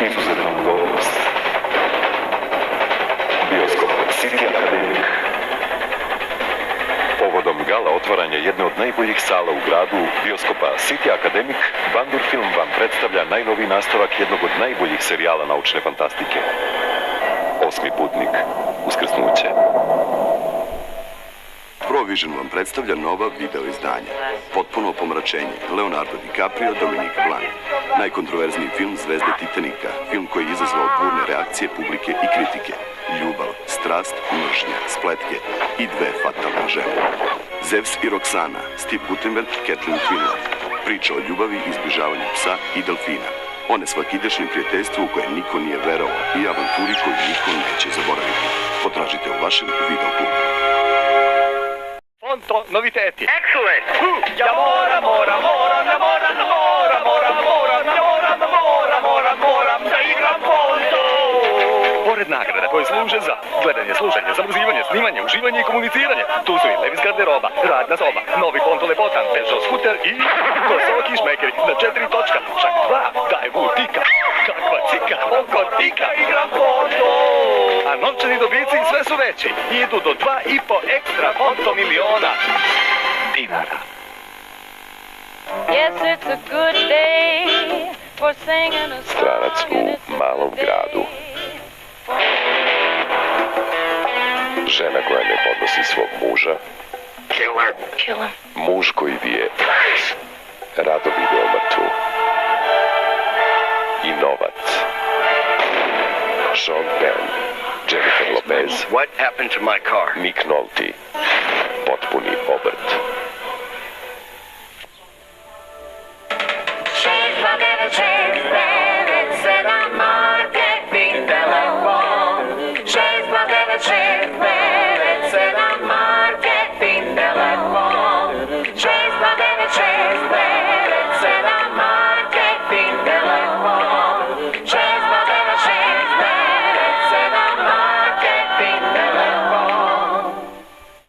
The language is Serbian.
izuzetnu gost. Bioskop City Akademik. Povodom gala otvaranja jedne od najboljih sala u gradu, bioskopa City Akademik, Bandur Film vam predstavlja najnoviji nastavak jednog od najboljih serijala naučne fantastike. Osmi putnik, uskrsnuće. Provision vam predstavlja nova video izdanja. Potpuno pomračenje, Leonardo DiCaprio, Dominique Blanc. Najkontroverzniji film zvezde Titanika, film koji je izazvao burne reakcije publike i kritike. Ljubav, strast, mržnja, spletke i dve fatalne žene. Zeus i Roxana, Steve Guttenberg, Kathleen Quinlan. Priča o ljubavi i zbližavanju psa i delfina. O nesvakidašnjem prijateljstvu u koje niko nije verovao i avanturi koju niko neće zaboraviti. Potražite u vašem videoklubu. Fonto, noviteti. Excellent! Ja moram da igram Fonto! Pored nagrada koje služe za gledanje, slušanje, zamuzivanje, snimanje, uživanje i komuniciranje, tu su i Levis garderoba, radna soba, novi Fonto lepotan, Peugeot skuter i Kosovo kišmekeri na 4 točka, čak 2, daje butika. Kakva cika, oko tika, igram Fonto! A novčani dobici sve su veći, idu do 2,5 ekstra Fonto miliona dinara. Yes, it's a good day for singing a song. Stranac u malom gradu. Žena koja ne podnosi svog muža. Kill him. Muž koji bi rado video mrtvu. I novac. Sean Penn, Jennifer Lopez, What happened to my car? Nick Nolte,